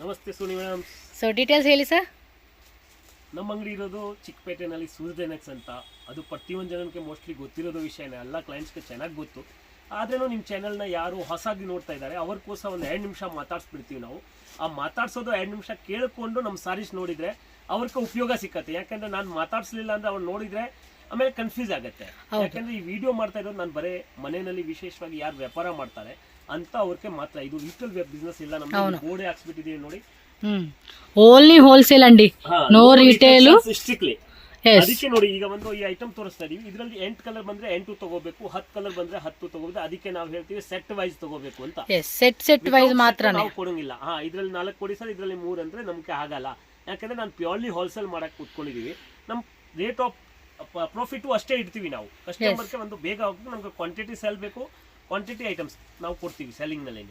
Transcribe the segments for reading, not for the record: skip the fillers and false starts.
ನಮಸ್ತೆ Sony madam. So details ಹೇಳಿ sir. ನಮ್ಮ ಅಂಗಡಿ ಇರೋದು ಚಿಕ್ಕಪೇಟೆನಲ್ಲಿ ಸೂರ್ಯನೆಕ್ಸ್ ಅಂತ. ಅದು ಪ್ರತಿಯೊಂದು ಜನಕ್ಕೆ ಮೋಸ್ಟ್ಲಿ ಗೊತ್ತಿರೋದು ವಿಷಯನೇ, ಎಲ್ಲ ಕ್ಲೈಂಟ್ಸ್ಗೆ ಚೆನ್ನಾಗಿ ಗೊತ್ತು. ಆದ್ರೂ ನಿಮ್ಮ ಚಾನಲ್ನ ಯಾರು ಹೊಸಾಗಿ ನೋಡ್ತಾ ಇದ್ದಾರೆ ಅವ್ರಿಗೋಸ್ಕರ ಒಂದು 2 ನಿಮಿಷ ಮಾತಾಡ್ಸ್ಬಿಡ್ತೀವಿ ನಾವು. ಆ ಮಾತಾಡ್ಸೋದು 2 ನಿಮಿಷ ಕೇಳಿಕೊಂಡು ನಮ್ಮ ಸಾರೀಸ್ ನೋಡಿದ್ರೆ ಅವ್ರಿಗೆ ಉಪಯೋಗ ಸಿಕ್ಕತ್ತೆ. ಯಾಕಂದ್ರೆ ನಾನು ಮಾತಾಡ್ಸ್ಲಿಲ್ಲ ಅಂದ್ರೆ ಅವ್ರು ನೋಡಿದ್ರೆ ಆಮೇಲೆ ಕನ್ಫ್ಯೂಸ್ ಆಗುತ್ತೆ. ಯಾಕಂದ್ರೆ ಈ ವಿಡಿಯೋ ಮಾಡ್ತಾ ಇರೋದು ನಾನು ಬರೇ ಮನೆಯಲ್ಲಿ ವಿಶೇಷವಾಗಿ ಯಾರು ವ್ಯಾಪಾರ ಮಾಡ್ತಾರೆ ಅಂತ ಅವ್ರಿಗೆ ಮಾತ್ರ. ಇದು ರಿಟೇಲ್ ಬಿಸ್ನೆಸ್ ಇಲ್ಲ, ನಮ್ಗೆ ಬೋರ್ಡ್ ಹಾಕ್ಸ್ಬಿಟ್ಟಿದೀವಿ ನೋಡಿ. ಓನ್ಲಿ ಹೋಲ್ಸೇಲ್ ಅಂಡಿ, ನೋ ರಿಟೇಲ್ ಸ್ಟ್ರಿಕ್ಟ್ಲಿ. ಅದಕ್ಕೆ ನೋಡಿ ಈಗ ಒಂದು ಈ ಐಟಮ್ ತೋರಿಸ್ತಾ ಇದೀವಿ. ಇದರಲ್ಲಿ 8 ಕಲರ್ ಬಂದ್ರೆ 8 ತಗೋಬೇಕು, 10 ಕಲರ್ ಬಂದ್ರೆ 10 ತಗೋಬೇಕು. ಅದಕ್ಕೆ ನಾವು ಹೇಳ್ತೀವಿ ಸೆಟ್ ವೈಸ್ ತಗೋಬೇಕು ಅಂತ. ಸೆಟ್ ವೈಸ್ ಮಾತ್ರ ನಾವು ಕೊಡಂಗಿಲ್ಲ. ಇದ್ರಲ್ಲಿ 4 ಕೊಡಿ ಸರ್, ಇದ್ರಲ್ಲಿ 3 ಅಂದ್ರೆ ನಮ್ಗೆ ಆಗಲ್ಲ. ಯಾಕಂದ್ರೆ ನಾನು ಪ್ಯೂರ್ಲಿ ಹೋಲ್ಸೇಲ್ ಮಾಡಕ್ ಕೂತ್ಕೊಂಡಿದೀವಿ. ನಮ್ ರೇಟ್ ಆಫ್ ಪ್ರಾಫಿಟ್ ಅಷ್ಟೇ ಇಡ್ತೀವಿ ನಾವು. ಕಸ್ಟಮರ್ಗೆ ಒಂದು ಬೇಗ ಹೋಗ್ಬೇಕು, ನಮ್ಗೆ ಕ್ವಾಂಟಿಟಿ ಸೇಲ್ ಬೇಕು, ಕ್ವಾಂಟಿಟಿ ಐಟಮ್ಸ್ ನಾವು ಕೊಡ್ತೀವಿ ಸೆಲ್ಲಿಂಗ್ ನಲ್ಲಿ.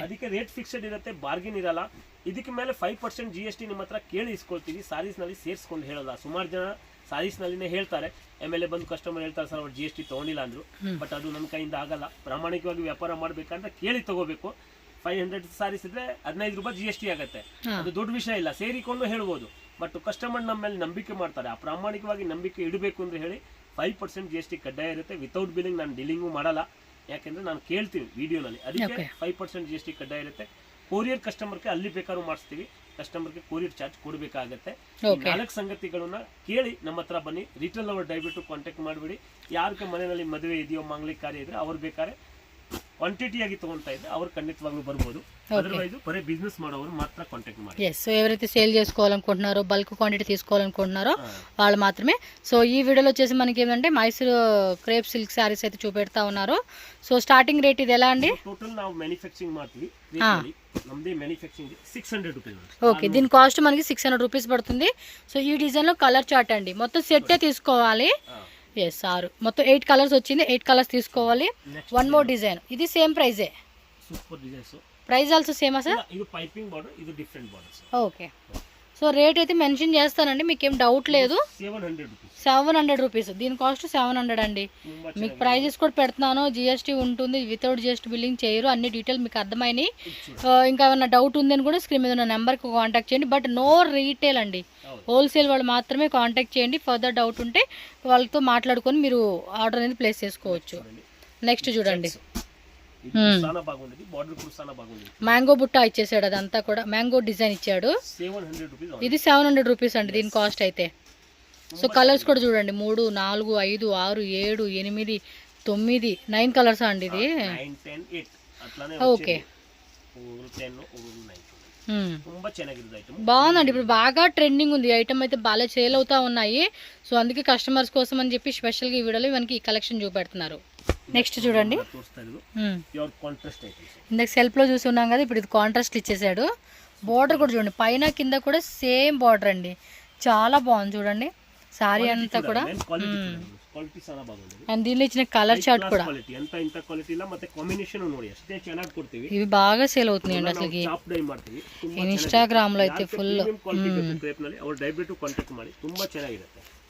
ಅದಕ್ಕೆ ರೇಟ್ ಫಿಕ್ಸ್ಡ್ ಇರುತ್ತೆ, ಬಾರ್ಗಿನ್ ಇರಲ್ಲ. ಇದಕ್ಕೆ ಮೇಲೆ 5% GST ನಿಮ್ಮ ಹತ್ರ ಕೇಳಿ ಇಸ್ಕೊಳ್ತೀವಿ. ಸಾರೀಸ್ ನಲ್ಲಿ ಸೇರ್ಸ್ಕೊಂಡು ಹೇಳಲ್ಲ. ಸುಮಾರು ಜನ ಸಾರೀಸ್ ನಲ್ಲಿನೇ ಹೇಳ್ತಾರೆ, ಆಮೇಲೆ ಬಂದು ಕಸ್ಟಮರ್ ಹೇಳ್ತಾರೆ ಸರ್ ಅವ್ರು GST ತಗೊಂಡಿಲ್ಲ ಅಂದ್ರು. ಬಟ್ ಅದು ನನ್ನ ಕೈಯಿಂದ ಆಗಲ್ಲ. ಪ್ರಾಮಾಣಿಕವಾಗಿ ವ್ಯಾಪಾರ ಮಾಡ್ಬೇಕಂದ್ರೆ ಕೇಳಿ ತಗೋಬೇಕು. 500 ಸಾರೀಸ್ ಇದ್ರೆ 15 ರೂಪಾಯಿ GST ಆಗುತ್ತೆ. ಅದು ದೊಡ್ಡ ವಿಷಯ ಇಲ್ಲ, ಸೇರಿಕೊಂಡು ಹೇಳ್ಬೋದು. ಬಟ್ ಕಸ್ಟಮರ್ ನಮ್ಮ ಮೇಲೆ ನಂಬಿಕೆ ಮಾಡ್ತಾರೆ. ಆ ಪ್ರಾಮಾಣಿಕವಾಗಿ ನಂಬಿಕೆ ಇಡಬೇಕು ಅಂದ್ರೆ ಹೇಳಿ 5% GST ಕಡ್ಡಾಯ ಇರುತ್ತೆ. ವಿತೌಟ್ ಬಿಲ್ಲಿಂಗ್ ನಾನು ಡೀಲಿಂಗು ಮಾಡಲ್ಲ, ಯಾಕೆಂದ್ರೆ ನಾನು ಕೇಳ್ತೀವಿ ವಿಡಿಯೋನಲ್ಲಿ. ಅದಕ್ಕೆ 5% GST ಕಡ್ಡಾಯ ಇರುತ್ತೆ. ಕೊರಿಯರ್ ಕಸ್ಟಮರ್ಗೆ ಅಲ್ಲಿ ಬೇಕಾದ್ರೂ ಮಾಡಿಸ್ತೀವಿ, ಕಸ್ಟಮರ್ಗೆ ಕೊರಿಯರ್ ಚಾರ್ಜ್ ಕೊಡಬೇಕಾಗತ್ತೆ. 4 ಸಂಗತಿಗಳನ್ನ ಕೇಳಿ ನಮ್ಮ ಹತ್ರ ಬನ್ನಿ. ರಿಟೇಲ್ ಅವರು ದಯವಿಟ್ಟು ಕಾಂಟ್ಯಾಕ್ಟ್ ಮಾಡಿಬಿಡಿ. ಯಾರಿಗೆ ಮನೆಯಲ್ಲಿ ಮದುವೆ ಇದೆಯೋ, ಮಾಂಗಲಿಕ ಕಾರ್ಯ ಇದ್ರೆ ಅವ್ರು ಬೇಕಾದ್ರೆ ಕ್ವಾಂಟಿಟಿ ಆಗಿ ತಗೊಂತಾ ಇದ್ರೆ ಅವ್ರು ఖండితವಾಗ್ಲೂ ಬರ್ಬೋದು. అదర్వైజ్ బరే బిజినెస్ ಮಾಡೋರು మాత్రం కాంటాక్ట్ ಮಾಡಿ. సో ఎవరైతే సేల్ చేసుకోవాలనుకుంటున్నారో, బల్క్ క్వాంటిటీ తీసుకోవాలనుకుంటున్నారో వాళ్ళు మాత్రమే. సో ఈ వీడియోలో వచ్చేసి మనకి ఏంటంటే మైసూర్ క్రేప్ సిల్క్ సారీస్ అయితే చూపెడతా ఉన్నారు. సో స్టార్టింగ్ రేట్ ఇది ఎలా అండి? టోటల్ ನಾವು ಮ್ಯಾನುಫ್ಯಾಕ್ಚರಿಂಗ್ ಮಾಡ್ತೀವಿ. ನಮ್ಮದೇ ಮ್ಯಾನುಫ್ಯಾಕ್ಚರಿಂಗ್ 600 రూపాయలు. ఓకే, దీని కాస్ట్ మనకి 600 రూపీస్ పడుతుంది. సో ఈ డిజైన్ లో కలర్ చార్ట్ అండి, మొత్తం సెట్టే తీసుకోవాలి. ఎస్ 6 మొత్తం 8 కలర్స్ వచ్చింది. 8 కలర్స్ తీసుకోవాలి. 1 మోర్ డిజైన్, ఇది సేమ్ ప్రైజే. Super designs. ప్రైస్ ఆల్సో సేమా సార్? ఇది పైపింగ్ బార్డర్, ఇది different borders. Okay, so rate అయితే మెన్షన్ చేస్తానండి, మీకు ఏం డౌట్ లేదు. 700 రూపీస్, దీని కాస్ట్ 700 అండి. మీకు ప్రైజెస్ కూడా పెడుతున్నాను. GST ఉంటుంది, వితౌట్ GST బిల్లింగ్ చేయరు. అన్ని డీటెయిల్ మీకు అర్థమైనాయి. ఇంకా ఏమైనా డౌట్ ఉందని కూడా స్క్రీన్ మీద ఉన్న నెంబర్కి కాంటాక్ట్ చేయండి. బట్ నో రీటైల్ అండి, హోల్సేల్ వాళ్ళు మాత్రమే కాంటాక్ట్ చేయండి. ఫర్దర్ డౌట్ ఉంటే వాళ్ళతో మాట్లాడుకొని మీరు ఆర్డర్ అనేది ప్లేస్ చేసుకోవచ్చు. నెక్స్ట్ చూడండి, మ్యాంగో బుట్ట ఇచ్చేసాడు, అదంతా కూడా మ్యాంగో డిజైన్ ఇచ్చాడు. ఇది 700 రూపీస్ అండి దీని కాస్ట్ అయితే. సో కలర్స్ కూడా చూడండి, 3, 4, 5, 6, 7, 8, 9, 9 కలర్స్ అండి ఇది. ఓకే, బాగుందండి. ఇప్పుడు బాగా ట్రెండింగ్ ఉంది ఐటమ్ అయితే, బాగా సేల్ అవుతా ఉన్నాయి. సో అందుకే కస్టమర్స్ కోసం అని చెప్పి స్పెషల్గా ఈ వీడియోలో మనకి ఈ కలెక్షన్ చూపెడుతున్నారు. నెక్స్ట్ చూడండి, ఇందాక సెల్ఫ్ లో చూసి ఉన్నాం కదా, ఇప్పుడు ఇది కాంట్రాస్ట్ ఇచ్చేసాడు. బార్డర్ కూడా చూడండి, పైన కింద కూడా సేమ్ బార్డర్ అండి, చాలా బాగుంది చూడండి సారీ అంతా కూడా. అండ్ దీనిలో ఇచ్చిన కలర్ చార్ట్ కూడా ఇవి బాగా సేల్ అవుతున్నాయండి అసలుకి. ఇన్స్టాగ్రామ్ లో అయితే ఫుల్.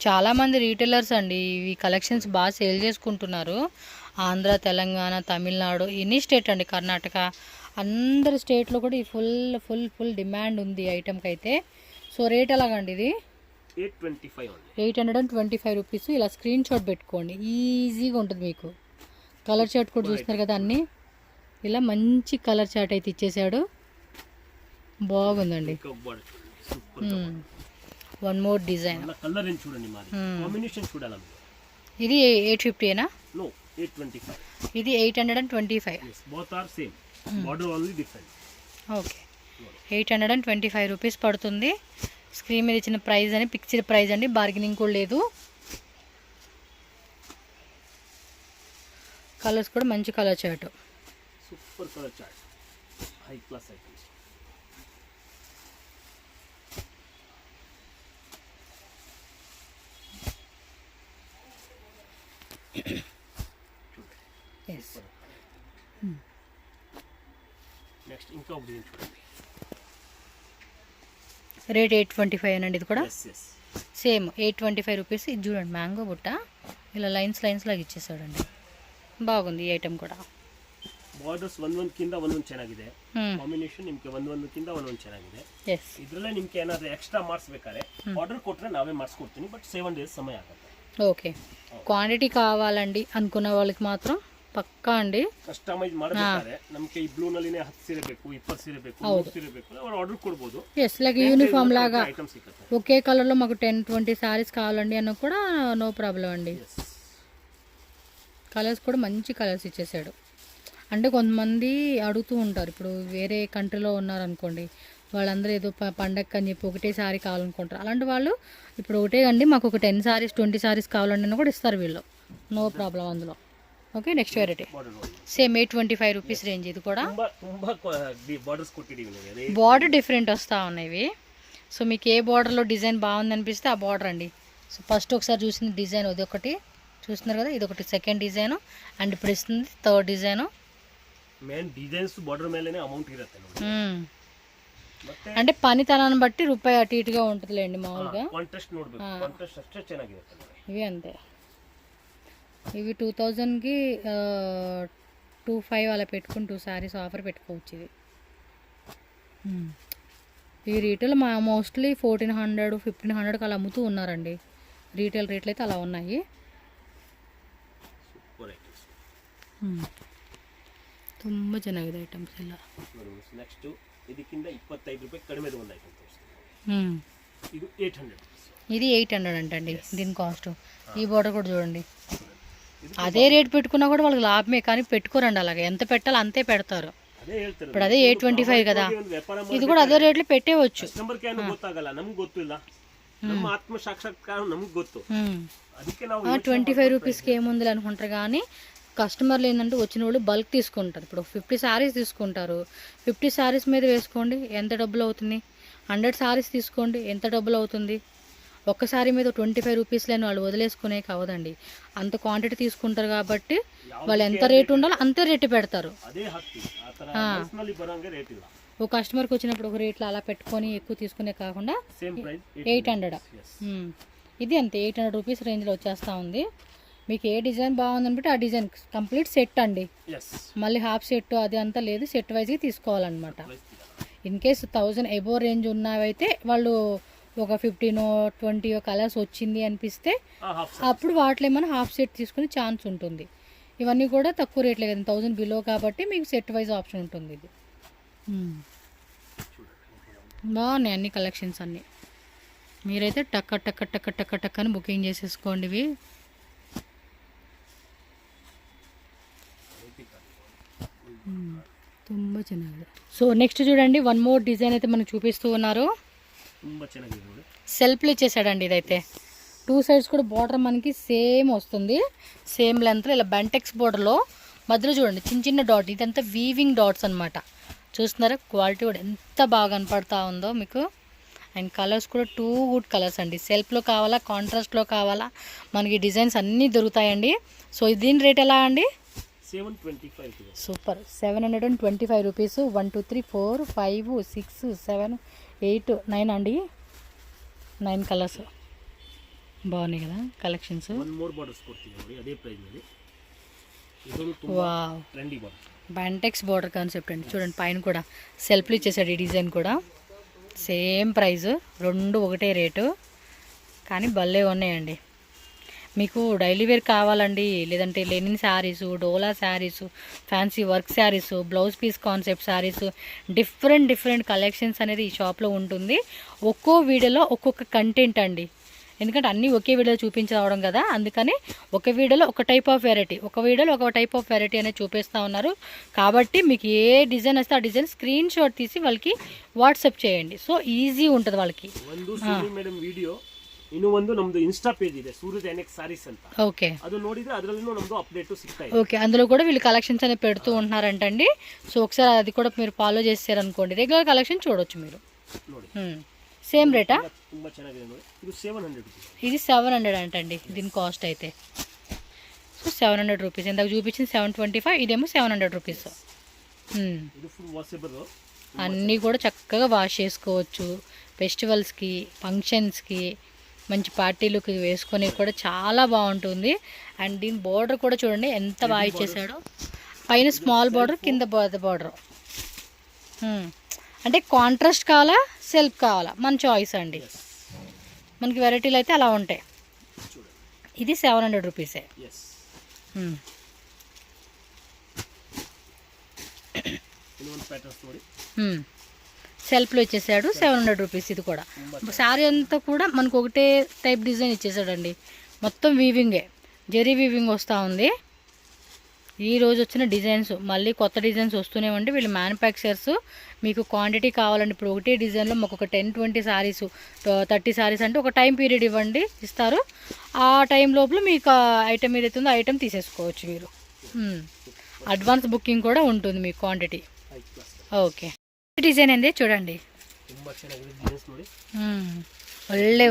చాలా మంది రీటైలర్స్ అండి ఇవి కలెక్షన్స్ బాగా సేల్ చేసుకుంటున్నారు. ఆంధ్ర, తెలంగాణ, తమిళనాడు, ఎనీ స్టేట్ అండి, కర్ణాటక, అందరి స్టేట్లో కూడా ఈ ఫుల్ డిమాండ్ ఉంది ఈ ఐటమ్కి అయితే. సో రేట్ ఎలాగండి ఇది? 825 రూపీస్. ఇలా స్క్రీన్ షాట్ పెట్టుకోండి, ఈజీగా ఉంటుంది మీకు. కలర్ చార్ట్ కూడా చూస్తున్నారు కదా, అన్నీ ఇలా మంచి కలర్ చార్ట్ అయితే ఇచ్చేసాడు, బాగుందండి. 1 మోర్ డిజైన్. ఇది 850ఏనా? ఇది 825. ఓకే, 825 రూపీస్ పడుతుంది. స్క్రీన్ మీద ఇచ్చిన ప్రైస్ అని ఫిక్స్డ్ ప్రైస్ అండి, బార్గెనింగ్ కూడా లేదు. కలర్స్ కూడా మంచి colour chart, super colour chart, high class items. Next ఇంకా ఒకటి చూడండి, రేట్ 825 అండి. ఇది కూడా సేమ్ 825 రూపీస్. ఇది చూడండి, మ్యాంగో బుట్ట ఇలా లైన్స్ లాగా ఇచ్చేసాడండి, బాగుంది ఈ ఐటమ్ కూడా. ಬಾರ್ಡರ್ಸ್ ಒಂದೊಂದಕ್ಕಿಂತ ಒಂದೊಂದು ಚೆನ್ನಾಗಿದೆ, ಕಾಂಬಿನೇಷನ್ ನಿಮ್ಗೆ ಒಂದೊಂದಕ್ಕಿಂತ ಒಂದೊಂದು ಚೆನ್ನಾಗಿದೆ. ಇದ್ರಲ್ಲೇ ನಿಮ್ಗೆ ಏನಾದ್ರು ಎಕ್ಸ್ಟ್ರಾ ಮಾಡಿಸ್ಬೇಕಾದ್ರೆ ಆರ್ಡರ್ ಕೊಟ್ರೆ ನಾವೇ ಮಾಡಿಸ್ಕೊಡ್ತೀನಿ, ಬಟ್ 7 days ಸಮಯ ಆಗುತ್ತೆ. ఓకే, క్వాంటిటీ కావాలండి అనుకున్న వాళ్ళకి మాత్రం పక్కా అండి. ಕಸ್ಟಮೈಸ್ ಮಾಡಬೇಕಾದ್ರೆ ನಮಗೆ ಈ ಬ್ಲೂ ನಲ್ಲಿನೇ 10 ಸೀರೆ ಬೇಕು, 20 ಸೀರೆ ಬೇಕು, 30 ಸೀರೆ ಬೇಕು, ಅವ್ರು ಆರ್ಡರ್ ಕೊಡ್ಬೋದು. ఎస్, లైక్ యూనిఫామ్ లాగా ఐటమ్ సిಗುತ್ತೆ. ఒకే కలర్లో మాకు 10-20 శారీస్ కావాలండి అన్న కూడా నో ప్రాబ్లం అండి. కలర్స్ కూడా మంచి కలర్స్ ఇచ్చేసాడు. అంటే కొంతమంది అడుగుతూ ఉంటారు, ఇప్పుడు వేరే కంట్రీలో ఉన్నారనుకోండి, వాళ్ళందరూ ఏదో పండగ అని చెప్పి ఒకటే శారీ కావాలనుకుంటారు. అలాంటి వాళ్ళు ఇప్పుడు ఒకటే అండి, మాకు ఒక 10 శారీస్ 20 శారీస్ కావాలండి అని కూడా ఇస్తారు వీళ్ళు, నో ప్రాబ్లం అందులో. Okay, next variety same 825 rupees range. ఇది కూడా బార్డర్ డిఫరెంట్ వస్తూ ఉన్నాయి ఇవి. సో మీకు ఏ బార్డర్లో డిజైన్ బాగుంది అనిపిస్తే ఆ బార్డర్ అండి. సో ఫస్ట్ ఒకసారి చూసిన డిజైన్ ఇది ఒకటి చూస్తున్నారు కదా, ఇది ఒకటి సెకండ్ డిజైన్, అండ్ ఇప్పుడు ఇస్తుంది third design. Main designs border ಮೇಲೆನೇ ಅಮೌಂಟ್ ಇರುತ್ತೆ. అంటే పనితనాన్ని బట్టి రూపాయి అటు ఇటుగా ఉంటుందిలేండి మామూలుగా. కాంట్రాస్ట్ ನೋಡಬೇಕು, కాంట్రాస్ట్ ಅಷ್ಟೇ ಚೆನ್ನಾಗಿರುತ್ತೆ. ఇవి అంతే, ఇవి 2000కి 25 అలా పెట్టుకుని 2 శారీస్ ఆఫర్ పెట్టుకోవచ్చు. ఇది ఈ రీటైల్ మోస్ట్లీ 1400-1500కి అలా అమ్ముతూ ఉన్నారండి. రీటైల్ రేట్లు అయితే అలా ఉన్నాయి. ತುಂಬ ಚೆನ್ನಾಗಿದೆ ಐಟಮ್ಸ್ ಎಲ್ಲ. ನೆಕ್ಸ್ಟ್ ಇದಕ್ಕಿಂತ 25 ರೂಪಾಯಿ ಕಡಿಮೆ ಒಂದು ಐಟಮ್ ಇದು 800. ఇది 800 అంటండి దీని కాస్ట్. ఈ బార్డర్ కూడా చూడండి, అదే రేట్ పెట్టుకున్నా కూడా వాళ్ళకి లాభమే, కానీ పెట్టుకోరండి అలాగే. ఎంత పెట్టాలో అంతే పెడతారు. ఇప్పుడు అదే 825 కదా, ఇది కూడా అదే రేట్లో పెట్టేవచ్చు. ಗೊತ್ತಾಗಲ್ಲ, ನಮ್ಗೆ ಗೊತ್ತಿಲ್ಲ, ನಮ್ಮ ಆತ್ಮ ಸಾಕ್ಷಾತ್ಕಾರ ನಮ್ಗೆ ಗೊತ್ತು. ಅದಕ್ಕೆ ನಾವು 25 రూపీస్కి ఏముంది అనుకుంటారు, కానీ కస్టమర్లు ఏంటంటే వచ్చిన వాళ్ళు బల్క్ తీసుకుంటారు. ఇప్పుడు 50 శారీస్ తీసుకుంటారు, 50 శారీస్ మీద వేసుకోండి ఎంత డబ్బులు అవుతుంది. 100 శారీస్ తీసుకోండి ఎంత డబ్బులు అవుతుంది. ఒక్క శారీ మీద 25 రూపీస్ లేని వాళ్ళు వదిలేసుకునే కావదండి. అంత క్వాంటిటీ తీసుకుంటారు కాబట్టి వాళ్ళు ఎంత రేటు ఉండాలో అంతే రేటు పెడతారు. ఓ కస్టమర్కి వచ్చినప్పుడు ఒక రేట్లో అలా పెట్టుకొని ఎక్కువ తీసుకునే కాకుండా 800. ఇది అంతే 800 రూపీస్ రేంజ్లో వచ్చేస్తూ ఉంది. మీకు ఏ డిజైన్ బాగుందనిబట్టి ఆ డిజైన్ కంప్లీట్ సెట్ అండి, మళ్ళీ హాఫ్ సెట్ అది అంతా లేదు, సెట్ వైజ్గా తీసుకోవాలన్నమాట. ఇన్ కేస్ 1000 ఎబో రేంజ్ ఉన్నవైతే వాళ్ళు ఒక 15-20 కలర్స్ వచ్చింది అనిపిస్తే అప్పుడు వాటిలో ఏమైనా హాఫ్ సెట్ తీసుకునే ఛాన్స్ ఉంటుంది. ఇవన్నీ కూడా తక్కువ రేట్లే కదా, 1000 బిలో కాబట్టి మీకు సెట్ వైజ్ ఆప్షన్ ఉంటుంది. ఇది బాగున్నాయి అన్ని కలెక్షన్స్ అన్నీ. మీరైతే టక్క టక్క టక్క టక్క టక్క అని బుకింగ్ చేసేసుకోండి. ఇవి ತುಂಬ ಚೆನ್ನಾಗಿದೆ. సో నెక్స్ట్ చూడండి, వన్ మోర్ డిజైన్ అయితే మనకు చూపిస్తూ ఉన్నారు. సెల్ఫ్లు ఇచ్చేసాడండి. ఇదైతే 2 సైడ్స్ కూడా బార్డర్ మనకి సేమ్ వస్తుంది, సేమ్ లెంత్లో ఇలా బెంటెక్స్ బార్డర్లో మధ్యలో చూడండి చిన్న చిన్న డాట్, ఇదంతా వీవింగ్ డాట్స్ అనమాట. చూస్తున్నారా క్వాలిటీ కూడా ఎంత బాగా కనపడతా ఉందో మీకు. అండ్ కలర్స్ కూడా 2 గుడ్ కలర్స్ అండి. సెల్ఫ్లో కావాలా కాంట్రాస్ట్లో కావాలా మనకి డిజైన్స్ అన్నీ దొరుకుతాయండి. సో దీని రేట్ ఎలా అండి? 725. Super, 725 rupees. 1 2 3 4 5 6 7 8 9 అండి, 9 కలర్స్ బాగున్నాయి కదా collections. Wow, Bentex border concept అండి. చూడండి పైన కూడా సెల్ఫ్లు ఇచ్చేసాడు. ఈ డిజైన్ కూడా సేమ్ ప్రైస్, 2 ఒకటే రేటు, కానీ భలే ఉన్నాయండి. మీకు డైలీ వేర్ కావాలండి, లేదంటే లెనిన్ శారీసు, డోలా saris, fancy work saris, blouse piece concept saris, different collections అనేది ఈ షాప్లో ఉంటుంది. ఒక్కో వీడియోలో ఒక్కొక్క కంటెంట్ అండి, ఎందుకంటే అన్నీ ఒకే వీడియోలో చూపించడం కదా, అందుకని ఒక వీడియోలో ఒక టైప్ ఆఫ్ వెరైటీ, ఒక వీడియోలో ఒక టైప్ ఆఫ్ వెరైటీ అనేది చూపిస్తూ ఉన్నారు. కాబట్టి మీకు ఏ డిజైన్ వస్తే ఆ డిజైన్ స్క్రీన్ షాట్ తీసి వాళ్ళకి వాట్సాప్ చేయండి. సో ఈజీ ఉంటుంది వాళ్ళకి. ಇನ್ನು ಒಂದು ನಮ್ದು ಇನ್ಸ್ಟಾ ಪೇಜ್ ಇದೆ, ಸೂರಜ್ ಎನ್ಎಕ್ಸ್ ಸಾರೀಸ್ ಅಂತ. ఓకే, ಅದು ನೋಡಿದ್ರೆ ಅದರಲ್ಲೂ ನಮ್ದು ಅಪ್ಡೇಟ್ ಸಿಗ್ತಾ ಇದೆ. ఓకే, అందులో కూడా వీళ్ళు కలెక్షన్స్ అనేది పెడుతూ ఉంటున్నారంటండి. సో ఒకసారి అది కూడా మీరు ఫాలో చేశారనుకోండి, రెగ్యులర్ కలెక్షన్ చూడొచ్చు మీరు. సేమ్ రేటా? ತುಂಬಾ ಚೆನ್ನಾಗಿದೆ ನೋಡಿ. ಇದು 700 రూపీస్. ఇది 700 అంటండి దీని కాస్ట్ అయితే. So 700 rupees. ఇందాక చూపించింది 725, ఇదేమో 700 రూపీస్. ఇది ఫుల్ వాషబుల్. అన్నీ కూడా చక్కగా వాష్ చేసుకోవచ్చు. ఫెస్టివల్స్కి, ఫంక్షన్స్కి, మంచి పార్టీలకు వేసుకొని కూడా చాలా బాగుంటుంది. అండ్ దీని బోర్డర్ కూడా చూడండి ఎంత బాగా ఇచ్చేసాడో. పైన స్మాల్ బార్డర్, కింద బార్డర్. అంటే కాంట్రాస్ట్ కావాలా, సెల్ఫ్ కావాలా, మన చాయిస్ అండి. మనకి వెరైటీలు అయితే అలా ఉంటాయి. ఇది 700 రూపీసే. సెల్ఫ్లో ఇచ్చేసాడు 700 రూపీస్. ఇది కూడా శారీ అంతా కూడా మనకు ఒకటే టైప్ డిజైన్ ఇచ్చేసాడండి. మొత్తం వీవింగే, జరీ వీవింగ్ వస్తూ ఉంది. ఈ రోజు వచ్చిన డిజైన్స్ మళ్ళీ కొత్త డిజైన్స్ వస్తూనే ఉండి వీళ్ళు మ్యానుఫ్యాక్చర్స్. మీకు క్వాంటిటీ కావాలండి. ఇప్పుడు ఒకటే డిజైన్లో మాకు ఒక 10-20 శారీస్, 30 శారీస్ అంటే ఒక టైం పీరియడ్ ఇస్తారు. ఆ టైం లోపల మీకు ఐటమ్ ఏదైతే ఉందో ఐటమ్ తీసేసుకోవచ్చు మీరు. అడ్వాన్స్ బుకింగ్ కూడా ఉంటుంది మీకు క్వాంటిటీ. ఓకే, డిజైన్ ఏంది చూడండి.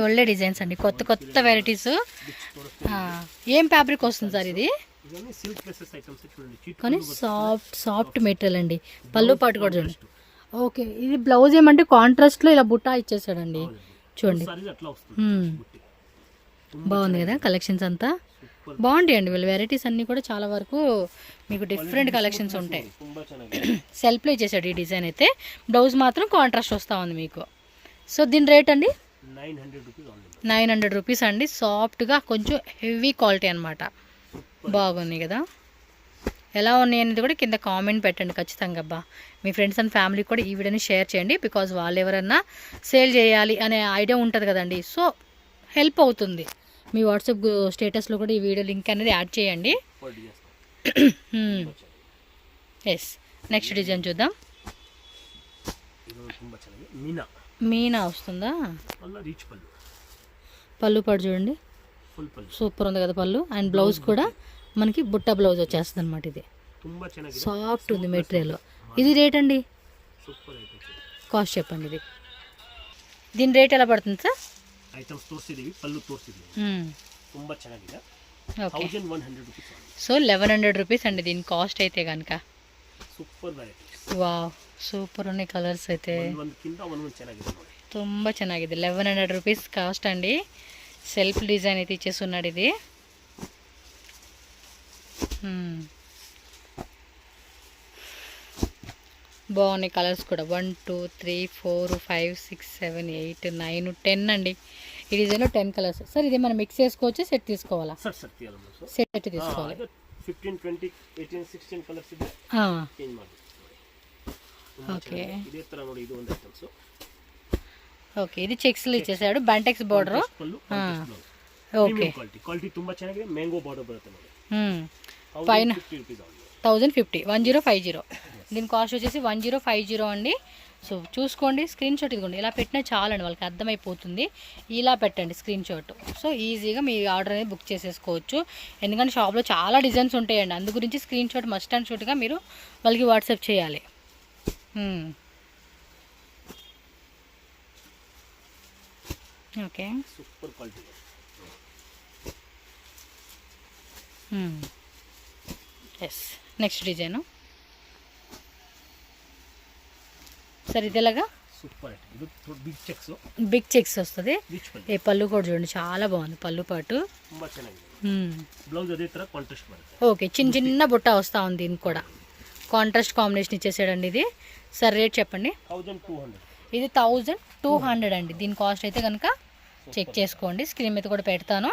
ఒళ్ళే డిజైన్స్ అండి, కొత్త వెరైటీస్. ఏం ఫ్యాబ్రిక్ వస్తుంది సార్ ఇది? కానీ సాఫ్ట్ మెటీరియల్ అండి. పళ్ళు పాటు కూడా చూడండి. ఓకే, ఇది బ్లౌజ్ ఏమంటే కాంట్రాస్ట్లో ఇలా బుట్టా ఇచ్చేసాడండి. చూడండి, బాగుంది కదా. కలెక్షన్స్ అంతా బాగుంటాయండి. వీళ్ళ వెరైటీస్ అన్నీ కూడా చాలా వరకు మీకు డిఫరెంట్ కలెక్షన్స్ ఉంటాయి. సెల్ఫ్లో ఇచ్చేసాడు ఈ డిజైన్ అయితే. బ్లౌజ్ మాత్రం కాంట్రాస్ట్ వస్తూ ఉంది మీకు. సో దీని రేట్ అండి 900 రూపీస్ అండి. సాఫ్ట్గా కొంచెం హెవీ క్వాలిటీ అనమాట. బాగుంది కదా. ఎలా ఉన్నాయి అనేది కూడా కింద కామెంట్ పెట్టండి ఖచ్చితంగా. అబ్బా, మీ ఫ్రెండ్స్ అండ్ ఫ్యామిలీకి కూడా ఈ వీడియోని షేర్ చేయండి. బికాజ్ వాళ్ళు ఎవరన్నా సేల్ చేయాలి అనే ఐడియా ఉంటుంది కదండి. సో హెల్ప్ అవుతుంది. మీ వాట్సాప్ స్టేటస్లో కూడా ఈ వీడియో లింక్ అనేది యాడ్ చేయండి. ఎస్, నెక్స్ట్ డిజైన్ చూద్దాం. మీనా వస్తుందా? పళ్ళు పాటు చూడండి, సూపర్ ఉంది కదా పళ్ళు. అండ్ బ్లౌజ్ కూడా మనకి బుట్ట బ్లౌజ్ వచ్చేస్తుంది అనమాట. ఇది సాఫ్ట్ ఉంది మెటీరియల్. ఇది రేట్ అండి, కాస్ట్ చెప్పండి. ఇది దీని రేట్ ఎలా ಪಡ್ತದೆ ಸರ್? ಐಟಮ್ಸ್ ತೋರಿಸಿದೀವಿ, ಪಲ್ಲು ತೋರಿಸಿದೀವಿ. ತುಂಬಾ ಚೆನ್ನಾಗಿದೆ. Okay, 1100 rupees. సో 1100 రూపీస్ అండి దీని కాస్ట్ అయితే కనుక. Super varieties. ವಾವ್, ಸೂಪರ್ ఉన్నాయి ಕಲರ್ಸ್ అయితే. ಒಂದಕ್ಕಿಂತ ಒಂದು ಚೆನ್ನಾಗಿದೆ ನೋಡಿ. ತುಂಬ ಚೆನ್ನಾಗಿದೆ. 1100 రూపీస్ కాస్ట్ అండి. సెల్ఫ్ డిజైన్ అయితే ఇచ్చేస్తున్నాడు ఇది. బాగున్నాయి కలర్స్ కూడా. 1 2 3 4 5 6 7 8 9 10 అండి. ఈ డిజైన్లో 10 కలర్స్. సార్ ఇది మనం మిక్స్ చేసుకోవచ్చు, సెట్ తీసుకోవాలా? సెట్ తీసుకోవాలి. 15 20 18 16 కలర్స్ ಇದೆ. ಚೇಂಜ್ ಮಾಡಿ. ఓకే, ఇదే ತರ ನೋಡಿ. ఇది ಒಂದು ఐటమ్స్. ఓకే, ఇది చెక్స్లో ఇచ్చేసాడు. బ్యాంటెక్స్ బార్డర్. ఓకే, క్వాలిటీ ತುಂಬಾ ಚೆನ್ನಾಗಿದೆ. మ్యాంగో బార్డర్ బರುತ್ತೆ ನೋಡಿ. పైన 1050 1050. దీని కాస్ట్ వచ్చేసి 1050 అండి. సో చూసుకోండి, స్క్రీన్ షాట్ ఇదిగోండి. ఇలా పెట్టినా చాలండి, వాళ్ళకి అర్థమైపోతుంది. ఇలా పెట్టండి స్క్రీన్ షాట్. సో ఈజీగా మీ ఆర్డర్ అనేది బుక్ చేసేసుకోవచ్చు. ఎందుకంటే షాప్లో చాలా డిజైన్స్ ఉంటాయండి. అందు గురించి స్క్రీన్ షాట్ మస్ట్ అండ్ షూట్గా మీరు వాళ్ళకి వాట్సాప్ చేయాలి. Okay, super quality. Yes, next design. సరే ఇది ఎలాగా? సూపర్. ఇది బిగ్ చెక్స్ వస్తుంది. ఏ పళ్ళు కూడా చూడండి, చాలా బాగుంది పళ్ళు పాటు. ತುಂಬಾ ಚೆನ್ನಾಗಿದೆ. బ్లౌజ్ అదే ತರ కాంట్రాస్ట్ బರುತ್ತೆ. ఓకే, చిన్న బుట్ట వస్తూ ఉంది. దీనికి కూడా కాంట్రాస్ట్ కాంబినేషన్ ఇచ్చేసాడండి ఇది. సార్ రేట్ చెప్పండి. 1200. ఇది 1200 అండి. దీని కాస్ట్ అయితే కనుక చెక్ చేసుకోండి, స్క్రీన్ మీద కూడా పెడతాను.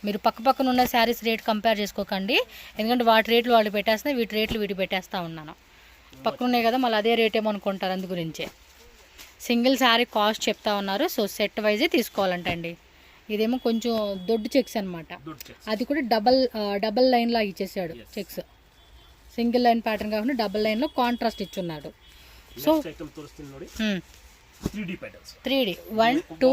మీరు పక్కన ఉన్న శారీస్ రేట్ కంపేర్ చేసుకోకండి. ఎందుకంటే వాటి రేట్లు వాళ్ళు పెట్టేస్తున్నాయి, వీటి రేట్లు వీటి పెట్టేస్తూ ఉన్నాను. పక్కన ఉన్నాయి కదా, మళ్ళీ అదే రేట్ ఏమనుకుంటారు. అందు గురించే సింగిల్ శారీ కాస్ట్ చెప్తా ఉన్నారు. సో సెట్ వైజే తీసుకోవాలంటండి. ఇదేమో కొంచెం దొడ్డు చెక్స్ అనమాట. అది కూడా డబల్ లైన్లో ఇచ్చేసాడు చెక్స్. సింగిల్ లైన్ ప్యాటర్న్ కాకుండా డబల్ లైన్లో కాంట్రాస్ట్ ఇచ్చున్నాడు. సో 3D 1 2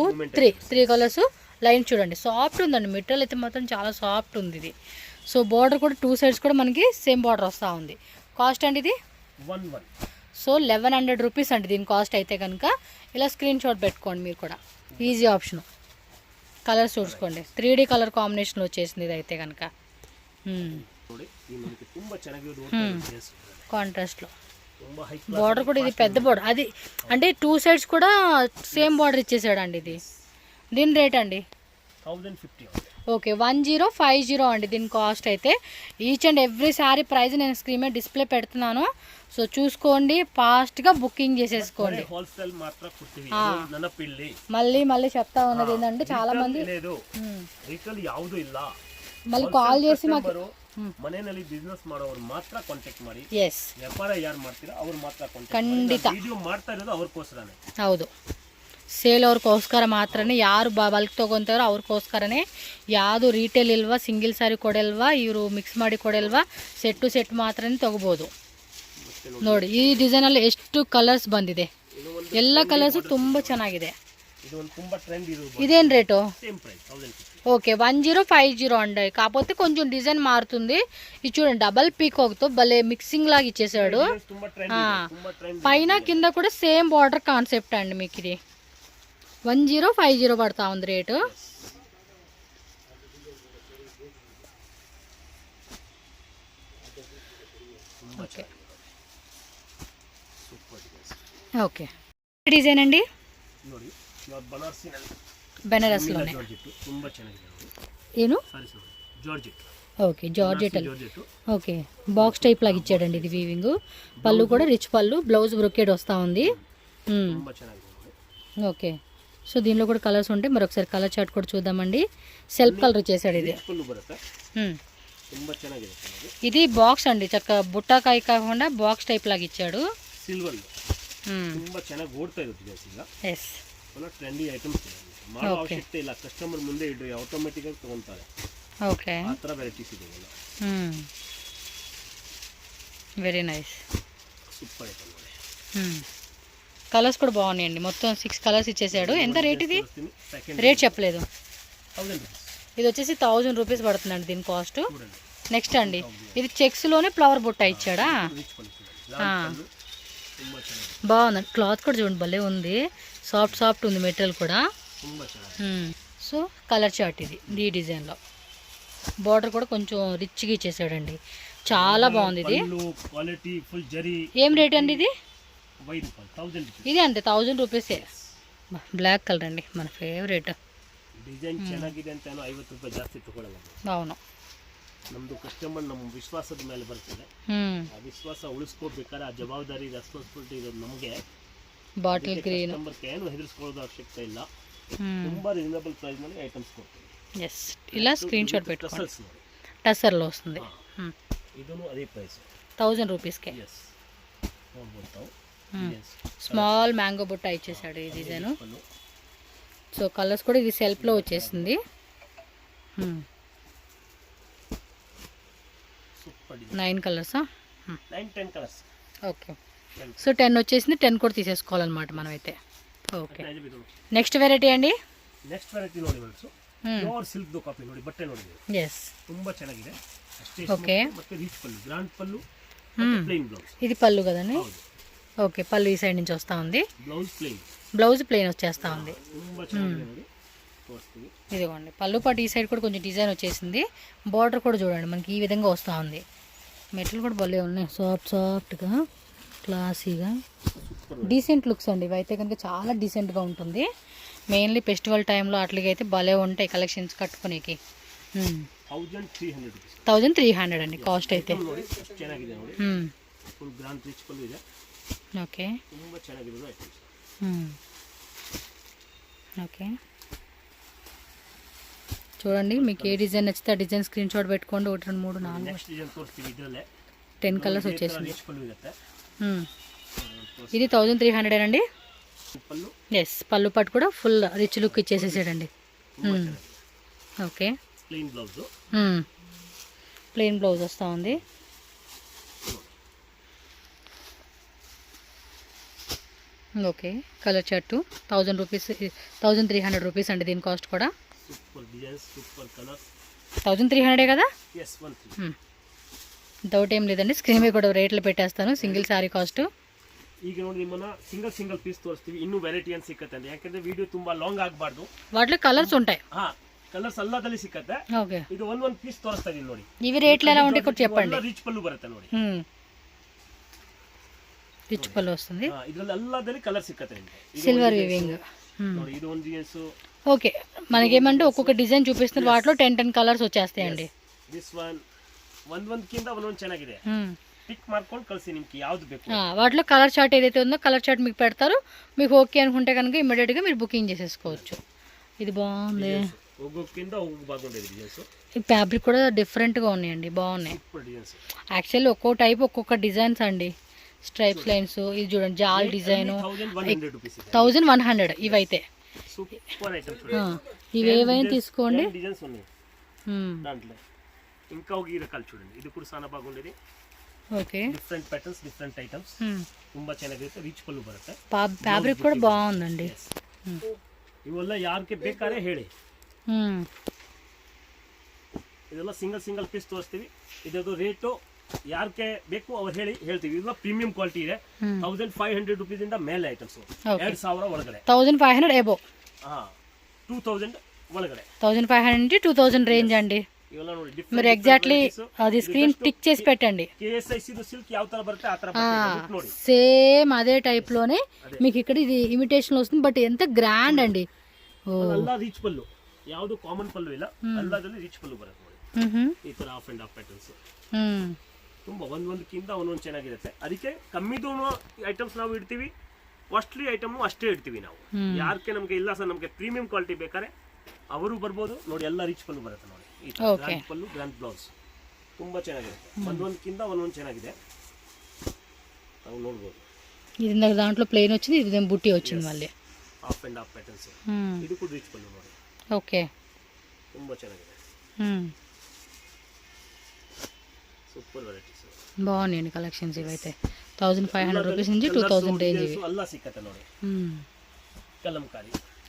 3 కలర్స్ లైన్ చూడండి. సాఫ్ట్ ఉందండి మెటీరియల్ అయితే మాత్రం చాలా సాఫ్ట్ ఉంది ఇది. సో బార్డర్ కూడా 2 సైడ్స్ కూడా మనకి సేమ్ బార్డర్ వస్తూ ఉంది. కాస్ట్ అండి ఇది 11. సో 1100 రూపీస్ అండి దీని కాస్ట్ అయితే కనుక. ఇలా స్క్రీన్ షాట్ పెట్టుకోండి మీరు కూడా, ఈజీ ఆప్షన్. కలర్స్ చూసుకోండి, 3D కలర్ కాంబినేషన్ వచ్చేసింది ఇది అయితే కనుక. కాంట్రాస్ట్లో బార్డర్ కూడా ఇది పెద్ద బార్డర్. అది అంటే 2 సైడ్స్ కూడా సేమ్ బార్డర్ ఇచ్చేసాడు అండి ఇది. దీని రేట్ అండి 1050. ఓకే 1050 అండి దీని కాస్ట్ అయితే. Each and every sari price నేను స్క్రీన్ మీద డిస్ప్లే పెడుతున్నాను. సో చూసుకోండి, ఫాస్ట్గా బుకింగ్ చేసేసుకోండి. ಹೋಲ್ಸೇಲ್ ಮಾತ್ರ ಕೊಡ್ತೀವಿ ನೆನಪಿಲ್ಲಿ. మళ్ళీ చెప్తా ఉన్నది ఏంటంటే చాలా మంది లేదు రీటೇಲ್ ಯಾವುದು ಇಲ್ಲ, మళ్ళీ కాల్ చేసి మాకు ಮನೆಯಲ್ಲಿ ಬಿಸ್ನೆಸ್ ಮಾಡೋರು ಮಾತ್ರ ಕಾಂಟ್ಯಾಕ್ಟ್ ಮಾಡಿ. ಎಸ್ ವ್ಯಾಪಾರ ಯಾರು ಮಾಡ್ತೀರಾ ಅವ್ರು ಮಾತ್ರ ಕಾಂಟ್ಯಾಕ್ಟ್ ಖಂಡಿತ. ವಿಡಿಯೋ ಮಾಡ್ತಾ ಇರೋದು ಅವ್ರಿಗೋಸ್ಕರನೇ. ಹೌದು, ಸೇಲ್ ಅವ್ರಿಗೋಸ್ಕರ ಮಾತ್ರನೇ. ಯಾರು ಬಲ್ಕ್ ತೊಗೊತಾರೋ ಅವ್ರಿಗೋಸ್ಕರನೇ. ಯಾವುದು ರಿಟೇಲ್ ಇಲ್ವಾ, ಸಿಂಗಲ್ ಸಾರಿ ಕೊಡಲ್ವಾ, ಇವರು ಮಿಕ್ಸ್ ಮಾಡಿ ಕೊಡಲ್ವಾ, ಸೆಟ್ ಟು ಸೆಟ್ ಮಾತ್ರನೇ ತಗೋಬೋದು. ನೋಡಿ ಈ ಡಿಸೈನಲ್ಲಿ ಎಷ್ಟು ಕಲರ್ಸ್ ಬಂದಿದೆ, ಎಲ್ಲ ಕಲರ್ಸು ತುಂಬ ಚೆನ್ನಾಗಿದೆ. ఇది ತುಂಬಾ ట్రెండ్ ఇది. ఇదేం రేటు? Same price 1050. ఓకే 1050 అండి. కాకపోతే కొంచెం డిజైన్ మారుతుంది. ఇది చూడండి డబల్ పీకాక్తో భలే మిక్సింగ్ లాగా ఇచ్చేసాడు. పైన కింద కూడా సేమ్ బార్డర్ కాన్సెప్ట్ అండి. మీకు ఇది 1050 పడతా ఉంది రేటు. ఓకే ఓకే డిజైన్ అండి ನೋಡಿ ಬನಾರಸಿ బెనారస్లోనే ತುಂಬಾ ಚೆನ್ನಾಗಿದೆ. ಏನು georgette. Okay georgette. Okay box type లాగా ఇచ్చాడండి ఇది వీవింగ్. పళ్ళు కూడా రిచ్ పళ్ళు, బ్లౌజ్ బ్రొకేడ్ వస్తూ ఉంది. ತುಂಬಾ ಚೆನ್ನಾಗಿದೆ. ఓకే సో దీనిలో కూడా కలర్స్ ఉంటాయి. మరొకసారి కలర్ చార్ట్ కూడా చూద్దామండి. సెల్ఫ్ కలర్ ఇచ్చేసాడు ఇది. ఫుల్ బರುತ್ತೆ. ತುಂಬಾ ಚೆನ್ನಾಗಿದೆ. ఇది బాక్స్ అండి, చక్క బుట్టాకాయ కాకుండా బాక్స్ టైప్ లాగా ఇచ్చాడు. సిల్వర్ ತುಂಬಾ ಚೆನ್ನಾಗಿ ಓಡ್ತಾ ಇರುತ್ತೆ ಈಗ. ఎస్ ಟ್ರೆಂಡಿ ಐಟಮ್ಸ್ ಮಾಡೋ ಅವಶ್ಯಕತೆ ಇಲ್ಲ, ಕಸ್ಟಮರ್ ಮುಂದೆ ಇಟ್ಟು ಆಟೋಮೆಟಿಕ್ ಆಗಿ ತಗೊಂತಾರೆ. ఓకే ಆ ಥರ ವೆರೈಟೀಸ್ ಇದೆ. Very nice. సూపర్ ఐటమ్ ನೋಡಿ. కలర్స్ కూడా బాగున్నాయండి. మొత్తం 6 కలర్స్ ఇచ్చేసాడు. ఎంత రేట్ ఇది? రేట్ చెప్పలేదు. 1000 రూపీస్. ఇది వచ్చేసి 1000 రూపీస్ పడుతుందండి దీని కాస్ట్. నెక్స్ట్ అండి ఇది చెక్స్లోనే ఫ్లవర్ బుట్ట ఇచ్చాడా? బాగుంది. క్లాత్ కూడా చూడండి భలే ఉంది, సాఫ్ట్ ఉంది మెటీరియల్ కూడా. సో కలర్ చార్ట్ ఇది ఈ డిజైన్లో. బార్డర్ కూడా కొంచెం రిచ్గా ఇచ్చేసాడండి, చాలా బాగుంది ఇది. ఏం రేట్ అండి ఇది? ఇది అంతే 1000 రూపీసే. బ్లాక్ కలర్ అండి మన ఫేవరెట్. ಡಿಸೈನ್ ಚೆನ್ನಾಗಿದೆ ಅಂತ 50 ರೂಪಾಯಿ ಜಾಸ್ತಿ ತಗೊಳ್ಳಲ್ಲ. అవును, ನಮ್ದು ಕಸ್ಟಮರ್ ನಮ್ಮ ವಿಶ್ವಾಸದ ಮೇಲೆ ಬರ್ತದೆ. ಆ ವಿಶ್ವಾಸ ಉಳಿಸ್ಕೋಬೇಕಾದ್ರೆ ಆ ಜವಾಬ್ದಾರಿ ರೆಸ್ಪಾನ್ಸಿಬಿಲಿಟಿ ಇರೋದು ನಮಗೆ. ಬಾಟಲ್ ಗ್ರೀನ್ ಕಸ್ಟಮರ್ ಏನು ಹೆದರ್ಸ್ಕೊಳ್ಳೋದು ಅವಶ್ಯಕತೆ ಇಲ್ಲ. ತುಂಬಾ రీజనబుల్ ప్రైస్ ನಲ್ಲಿ ఐటమ్స్ ಕೊಡ್ತೀವಿ. ఎస్ ఇలా స్క్రీన్ షాట్ పెట్టుకోండి. టసర్లో వస్తుంది. ಇದನ್ನು ಅದೇ ಪ್ರೈಸ್ 1000 రూపీస్కే. ఎస్ ನೋಡ್ಬೋದು. స్మాల్ మ్యాంగో బుట్ట ఇచ్చేసాడు ఈ డిజైన్. సో కలర్స్ కూడా ఇది సెల్ఫ్లో వచ్చేసింది. 9 కలర్సా? 9-10 కలర్స్. ఓకే సో 10 వచ్చేసింది. 10 కూడా తీసేసుకోవాలన్నమాట మనమైతే. ఓకే నెక్స్ట్ వెరైటీ అండి. ನೆಕ್ಸ್ಟ್ ವೆರೈಟಿ ನೋಡಿ ಫ್ರೆಂಡ್ಸ್, ಪ್ಯೂರ್ ಸಿಲ್ಕ್ ದು ಕಾಪಿ ನೋಡಿ, ಬಟ್ಟೆ ನೋಡಿ. ಎಸ್ ತುಂಬಾ ಚೆನ್ನಾಗಿದೆ. ఓకే ಮತ್ತೆ ರಿಚ್ ಪಲ್ಲು, ಗ್ರಾಂಡ್ ಪಲ್ಲು, ಮತ್ತೆ ಪ್ಲೇನ್ ಬ್ಲೌಸ್. ఇది పళ్ళు కదండి? ఓకే పళ్ళు ఈ సైడ్ నుంచి వస్తూ ఉంది. Blouse plain. బ్లౌజ్ ప్లెయిన్ వచ్చేస్తూ ఉంది. ತುಂಬಾ ಚೆನ್ನಾಗಿದೆ ನೋಡಿ. ತೋರಿಸ್ತೀವಿ. ఇదిగోండి పళ్ళు పాటు ఈ సైడ్ కూడా కొంచెం డిజైన్ వచ్చేసింది. బార్డర్ కూడా చూడండి మనకి ఈ విధంగా వస్తూ ఉంది. మెటీరియల్ కూడా భలే ఉన్నాయి, సాఫ్ట్గా క్లాసీగా డీసెంట్ లుక్స్ అండి. ఇవైతే కనుక చాలా డీసెంట్గా ఉంటుంది. మెయిన్లీ ఫెస్టివల్ టైంలో అట్లకైతే భలే ఉంటాయి కలెక్షన్స్ కట్టుకునేకి. 1300 అండి కాస్ట్ అయితే. ಚೆನ್ನಾಗಿದೆ ನೋಡಿ. ಫುಲ್ ಗ್ರಾಂಡ್ ರಿಚ್ ಪಲ್ಲು ಇದೆ. ఓకే ತುಂಬಾ ಚೆನ್ನಾಗಿದೆ ಐಟಮ್ಸ್. ఓకే చూడండి మీకు ఏ డిజైన్ నచ్చితే ఆ డిజైన్ స్క్రీన్ షాట్ పెట్టుకోండి. 1 2 3 4 నెక్స్ట్ డిజైన్ తోరిಸ್ತೀವಿ. ಇದರಲ್ಲೇ 10 కలర్స్ వచ్చేసింది. ರಿಚ್ ಪಲ್ಲು ಇರುತ್ತೆ. ఇది 1300 అండి. పల్లు. ఎస్ పళ్ళు పట్టు కూడా ఫుల్ రిచ్ లుక్ ఇచ్చేసేసాడండి. Okay plain blouse. Plain blouse వస్తూ ఉంది. Okay colour chart 1000 rupees, 1300 rupees అండి దీని కాస్ట్ కూడా. Super designs, super colours. 1300 కదా? ఎస్ 13. డౌట్ ఏం లేదండి, స్క్రీన్ మీద కూడా రేట్లు పెట్టేస్తాను. Single sorry cost. ಈಗ ನೋಡಿ ನಿಮ್ಮನ್ನ ಸಿಂಗಲ್ ಪೀಸ್ ತೋರಿಸ್ತೀವಿ. ಇನ್ನೂ ವೆರೈಟಿ ಅಂತ ಸಿಕ್ಕತ್ತೆ ಅಂತ, ಯಾಕಂದ್ರೆ ವಿಡಿಯೋ ತುಂಬಾ ಲಾಂಗ್ ಆಗಬಾರ್ದು. వాటిలో కలర్స్ ఉంటాయి. కలర్స్ ಎಲ್ಲದಲ್ಲಿ ಸಿಕ್ಕತ್ತೆ. ఓకే ಇದು ಒಂದ್ ಪೀಸ್ ತೋರಿಸ್ತಾ ಇದೀನಿ ನೋಡಿ. ఇవి రేట్లు ఎలా ఉంటాయి కూడా చెప్పండి. ರಿಚ್ ಪಲ್ಲು ಬರುತ್ತೆ ನೋಡಿ. రిచ్ పళ్ళు వస్తుంది. ಇದರಲ್ಲಿ ಎಲ್ಲದಲ್ಲಿ ಕಲರ್ ಸಿಕ್ಕತ್ತೆ ನಿಮಗೆ. సిల్వర్ వీవింగ్ ನೋಡಿ. ಇದು ಒಂದು ಜೀನ್ಸ್. ఓకే, మనకేమంటే ఒక్కొక్క డిజైన్ చూపిస్తున్నారు, వాటిలో 10 కలర్స్ వచ్చేస్తాయండి. ದಿಸ್ ಒಂದೊಂದಕ್ಕಿಂತ ಒಂದೊಂದು ಚೆನ್ನಾಗಿದೆ. ಟಿಕ್ ಮಾಡ್ಕೊಂಡು ಕಳಿಸಿ ನಿಮ್ಗೆ ಯಾವ್ದು ಬೇಕು. వాటిలో కలర్ చార్ట్ ఏదైతే ఉందో కలర్ చార్ట్ మీకు పెడతారు. మీకు ఓకే అనుకుంటే కనుక ఇమ్మీడియట్గా మీరు బుకింగ్ చేసేసుకోవచ్చు. ఇది బాగుంది, ఒక్కొక్కింత ఒక్కొక్క బాగుండేది డిజైన్స్. ఈ ఫ్యాబ్రిక్ కూడా డిఫరెంట్గా ఉన్నాయండి, బాగున్నాయి. యాక్చువల్లీ ఒక్కో టైప్ ఒక్కొక్క డిజైన్స్ అండి. స్ట్రైప్స్ లైన్స్, ఇది చూడండి జాల్ డిజైన్ 1100 ఇవైతే. Super items. ఇవేవైనా తీసుకోండి. డిజైన్స్ ఉన్నాయి దాంట్లో. ఇంకా ఒక ఈ రకాలు చూడండి, ఇది కూడా చాలా బాగుండేది. Okay, different patterns, different items, ತುಂಬಾ ಚೆನ್ನಾಗಿರುತ್ತೆ. ರಿಚ್ ಪಲ್ಲು ಬರುತ್ತೆ. ಫ್ಯಾಬ್ರಿಕ್ ಕೂಡ ಬಾగుందండి. ಇವೆಲ್ಲ ಯಾರಿಗೆ ಬೇಕಾದ್ರೆ ಹೇಳಿ. ಇದೆಲ್ಲ ಸಿಂಗಲ್ ಪೀಸ್ ತೋರಿಸ್ತೀವಿ. ಇದರದ್ದು ರೇಟು ಯಾರಿಗೆ ಬೇಕು ಅವ್ರು ಹೇಳ್ತೀವಿ. ಇದೆಲ್ಲ ಪ್ರೀಮಿಯಂ ಕ್ವಾಲಿಟಿ ಇದೆ. 1500 rupees ಇಂದ ಮೇಲೆ ಐಟಮ್ಸ್. 2000 ಒಳಗಡೆ. 1500 ಎಬೋ. 2000 ಒಳಗಡೆ. 1500 to 2000 రేంజ్ అండి. మీరు ఎగ్జాక్ట్లీ అది స్క్రీన్ టిక్ చేసి పెట్టండి. సేమ్ అదే టైప్ లోనే మీకు ఇక్కడ ఇది ఇమిటేషన్ వస్తుంది, బట్ ఎంత గ్రాండ్ అండి. ರಿಚ್ ಪಲ್ಲು, ಯಾವುದು ಕಾಮನ್ ಪಲ್ಲು ಇಲ್ಲ, ಎಲ್ಲದರಲ್ಲಿ ರಿಚ್ ಪಲ್ಲು ಬರುತ್ತೆ ನೋಡಿ. ಈ ತರ ಹಾಫ್ ಅಂಡ್ ಹಾಫ್ ಪ್ಯಾಟರ್ನ್ಸ್ ತುಂಬಾ ಒಂದೊಂದಕ್ಕಿಂತ ಒಂದೊಂದು ಚೆನ್ನಾಗಿರುತ್ತೆ. ಅದಕ್ಕೆ ಕಮ್ಮಿದು ಐಟಮ್ಸ್ ನಾವು ಇಡ್ತೀವಿ, ಕಾಸ್ಟ್ಲಿ ಐಟಮ್ ಅಷ್ಟೇ ಇಡ್ತೀವಿ ನಾವು. ಯಾರಿಗೆ ನಮ್ಗೆ ಇಲ್ಲ ಸರ್ ನಮ್ಗೆ ಪ್ರೀಮಿಯಂ ಕ್ವಾಲಿಟಿ ಬೇಕಾದ್ರೆ ಅವರು ಬರ್ಬೋದು ನೋಡಿ. ಎಲ್ಲ ರಿಚ್ ಪಲ್ಲು ಬರುತ್ತೆ ನೋಡಿ. ಗ್ರ್ಯಾಂಡ್ ಪಲ್ಲು, ಗ್ರ್ಯಾಂಡ್ ಬ್ಲೌಸ್ ತುಂಬಾ ಚೆನ್ನಾಗಿರುತ್ತೆ. ಒಂದೊಂದಕ್ಕಿಂತ ಒಂದೊಂದು ಚೆನ್ನಾಗಿದೆ, ನಾವು ನೋಡ್ಬೋದು. ఇది దాంట్లో ప్లెయిన్ వచ్చింది, ఇది బుట్టి వచ్చింది మళ్ళీ ಹಾಫ್ ಅಂಡ್ ಹಾಫ್ ಪ್ಯಾಟರ್ನ್ಸ್. ಇದು ಕೂಡ ರಿಚ್ ಪಲ್ಲು ನೋಡಿ. ఓకే, ತುಂಬಾ ಚೆನ್ನಾಗಿದೆ. సూపర్ వెరైటీస్ బాగున్నాయండి కలెక్షన్స్. ఇవైతే 1500 రూపీస్ నుంచి 2000 రేంజ్ ఇవి. అల్లా సిక్కత ನೋಡಿ.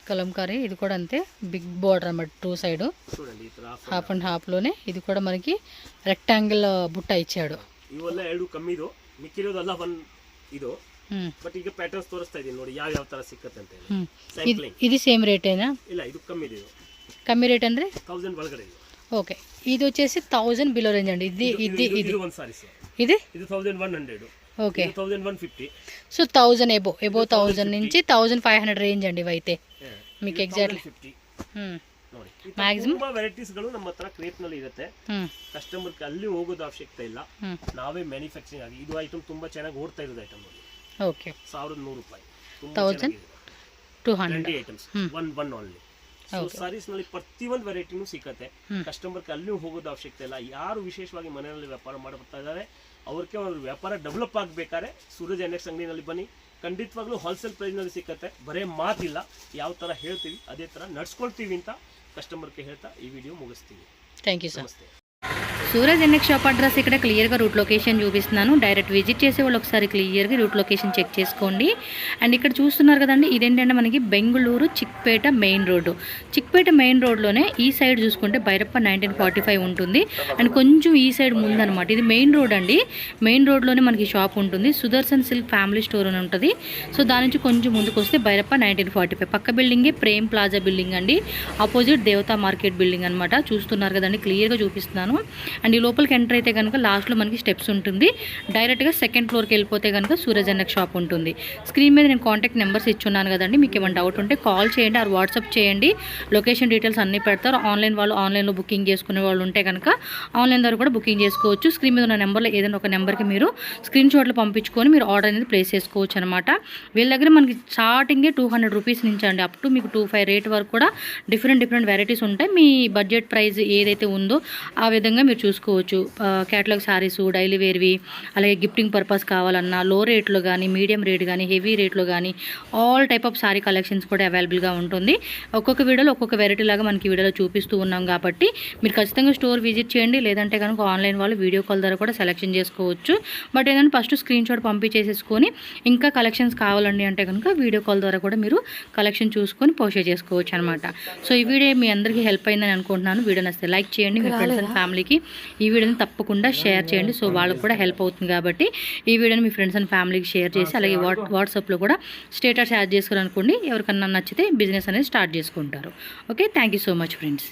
కలంకారీ ఇది కూడా అంతే, బిగ్ బోర్డర్ అన్నమాట, 2 సైడ్ చూడండి. ఈ ತರ హాఫ్ అండ్ హాఫ్ లోనే ఇది కూడా మనకి రెక్టాంగిల్ బుట్ట ఇచ్చాడు. ఇవల్ల ಎರಡು ಕಮ್ಮಿ ಇದು, ಮಿಕ್ಕಿರೋದಲ್ಲ ಒನ್ ಇದು. ಬಟ್ ಈಗ ಪ್ಯಾಟರ್ನ್ಸ್ ತೋರಿಸ್ತಾ ಇದೀನಿ ನೋಡಿ ಯಾವ ತರ ಸಿಕ್ಕತ್ತೆ ಅಂತ ಹೇಳಿ. ఇది సేమ్ రేట్ అయినా? ಇಲ್ಲ, ಇದು ಕಮ್ಮಿ ಇದೆ. కమ్మಿ రేట్ ಅಂದ್ರೆ 1000 ಒಳಗಡೆ ಇದೆ. ఓకే, ఇది వచ్చేసి 1000 బిలో రేంజ్ అండి. ఇది ಒಂದು ಸಾರೀಸ್. ఇది 1100. ఓకే, 1150. సో 1000 ఎబో 1000 నుంచి 1500 రేంజ్ అండి ఇవైతే మీకు ఎగ్జాక్ట్లీ. ನೋಡಿ, ಮ್ಯಾಕ್ಸಿಮಮ್ ತುಂಬಾ ವೆರೈಟೀಸ್ ಗಳು ನಮ್ಮ ಹತ್ರ ಕ್ರೇಪ್ ನಲ್ಲಿ ಇರುತ್ತೆ. ಕಸ್ಟಮರ್ ಗೆ ಅಲ್ಲಿ ಹೋಗೋದು ಅವಶ್ಯಕತೆ ಇಲ್ಲ, ನಾವೇ ಮ್ಯಾನುಫ್ಯಾಕ್ಚರಿಂಗ್ ಆಗಿ. ಇದು ಐಟಮ್ ತುಂಬಾ ಚೆನ್ನಾಗಿ ಓಡ್ತಾ ಇರೋದು ಐಟಮ್ ನೋಡಿ. ಓಕೆ, 1100 ರೂಪಾಯಿ. 1200 items, one only. So saris ನಲ್ಲಿ ಪ್ರತಿಯೊಂದು ವೆರೈಟಿನೂ ಸಿಕ್ಕತ್ತೆ. ಕಸ್ಟಮರ್ ಗೆ ಅಲ್ಲಿ ಹೋಗೋದು ಅವಶ್ಯಕತೆ ಇಲ್ಲ. ಯಾರು ವಿಶೇಷವಾಗಿ ಮನೆಯಲ್ಲಿ ವ್ಯಾಪಾರ ಮಾಡ್ತಾ ಇದ್ದಾರೆ ಅವ್ರಿಗೆ ಅವ್ರ ವ್ಯಾಪಾರ ಡೆವಲಪ್ ಆಗಬೇಕಾದ್ರೆ ಸೂರಜ್ NX ಅಂಗಡಿನಲ್ಲಿ ಬನ್ನಿ. ಖಂಡಿತವಾಗ್ಲೂ ಹೋಲ್ಸೇಲ್ ಪ್ರೈಸ್ ನಲ್ಲಿ ಸಿಕ್ಕತ್ತೆ. ಬರೇ ಮಾತಿಲ್ಲ, ಯಾವ ತರ ಹೇಳ್ತೀವಿ ಅದೇ ತರ ನಡ್ಸ್ಕೊಳ್ತೀವಿ ಅಂತ ಕಸ್ಟಮರ್ಗೆ ಹೇಳ್ತಾ ಈ ವಿಡಿಯೋ ಮುಗಿಸ್ತೀವಿ. Thank you sir. ನಮಸ್ತೆ. సూరజ్ NX షాప్ అడ్రస్ ఇక్కడ క్లియర్గా రూట్ లొకేషన్ చూపిస్తున్నాను. డైరెక్ట్ విజిట్ చేసే వాళ్ళు ఒకసారి క్లియర్గా రూట్ లొకేషన్ చెక్ చేసుకోండి. అండ్ ఇక్కడ చూస్తున్నారు కదండి, ఇదేంటంటే మనకి Bengaluru Chickpet main road. Chickpet main రోడ్లోనే ఈ సైడ్ చూసుకుంటే భైరప్ప 1945 ఉంటుంది. అండ్ కొంచెం ఈ సైడ్ ముందనమాట, ఇది మెయిన్ రోడ్ అండి. మెయిన్ రోడ్లోనే మనకి షాప్ ఉంటుంది. సుదర్శన్ సిల్క్ ఫ్యామిలీ స్టోర్ అని ఉంటుంది. సో దాని నుంచి కొంచెం ముందుకు వస్తే భైరప్ప 1945. పక్క బిల్డింగే ప్రేమ్ ప్లాజా బిల్డింగ్ అండి. ఆపోజిట్ దేవతా మార్కెట్ బిల్డింగ్ అనమాట. చూస్తున్నారు కదండి, క్లియర్గా చూపిస్తున్నాను. అండ్ ఈ లోపలికి ఎంటర్ అయితే కనుక లాస్ట్లో మనకి స్టెప్స్ ఉంటుంది. డైరెక్ట్గా సెకండ్ ఫ్లోర్కి వెళ్ళిపోతే కనుక సూరజ్ NX షాప్ ఉంటుంది. స్క్రీన్ మీద నేను కాంటాక్ట్ నెంబర్స్ ఇచ్చున్నాను కదండి. మీకు ఏమైనా డౌట్ ఉంటే కాల్ చేయండి ఆర్ వాట్సాప్ చేయండి. లొకేషన్ డీటెయిల్స్ అన్నీ పెడతారు. ఆన్లైన్ వాళ్ళు ఆన్లైన్లో బుకింగ్ చేసుకునే వాళ్ళు ఉంటే కనుక ఆన్లైన్ ద్వారా కూడా బుకింగ్ చేసుకోవచ్చు. స్క్రీన్ మీద ఉన్న నెంబర్లో ఏదైనా ఒక నెంబర్కి మీరు స్క్రీన్ షాట్లు పంపించుకొని మీరు ఆర్డర్ అనేది ప్లేస్ చేసుకోవచ్చు అనమాట. వీళ్ళ దగ్గర మనకి స్టార్టింగే 200 రూపీస్ నుంచి అండి అప్ టు మీకు 25 రేట్ వరకు కూడా డిఫరెంట్ వెరైటీస్ ఉంటాయి. మీ బడ్జెట్ ప్రైస్ ఏదైతే ఉందో ఆ విధంగా మీరు చూసుకోవచ్చు. క్యాటలాగ్ శారీస్, డైలీ వేర్వి, అలాగే గిఫ్టింగ్ పర్పస్ కావాలన్నా లో రేట్లో కానీ, మీడియం రేట్ కానీ, హెవీ రేట్లో కానీ all type of sari collections కూడా అవైలబుల్గా ఉంటుంది. ఒక్కొక్క వీడియోలో ఒక్కొక్క వెరైటీ లాగా మనకి వీడియోలో చూపిస్తూ ఉన్నాం కాబట్టి మీరు ఖచ్చితంగా స్టోర్ విజిట్ చేయండి. లేదంటే కనుక ఆన్లైన్ వాళ్ళు వీడియో కాల్ ద్వారా కూడా సెలెక్షన్ చేసుకోవచ్చు. బట్ ఏంటంటే ఫస్ట్ స్క్రీన్ షాట్ పంపించేసేసుకొని ఇంకా కలెక్షన్స్ కావాలండి అంటే కనుక వీడియో కాల్ ద్వారా కూడా మీరు కలెక్షన్ చూసుకొని పోస్ట్ చేసుకోవచ్చు అనమాట. సో ఈ వీడియో మీ అందరికీ హెల్ప్ అయిందని అనుకుంటున్నాను. వీడియో నచ్చితే లైక్ చేయండి. మీ ఫ్రెండ్స్ అండ్ ఫ్యామిలీకి ఈ వీడియోని తప్పకుండా షేర్ చేయండి. సో వాళ్ళకు కూడా హెల్ప్ అవుతుంది కాబట్టి ఈ వీడియోని మీ ఫ్రెండ్స్ అండ్ ఫ్యామిలీకి షేర్ చేసి అలాగే వాట్సాప్లో కూడా స్టేటస్ యాడ్ చేసుకోవాలనుకోండి. ఎవరికన్నా నచ్చితే బిజినెస్ అనేది స్టార్ట్ చేసుకుంటారు. Okay, thank you so much friends.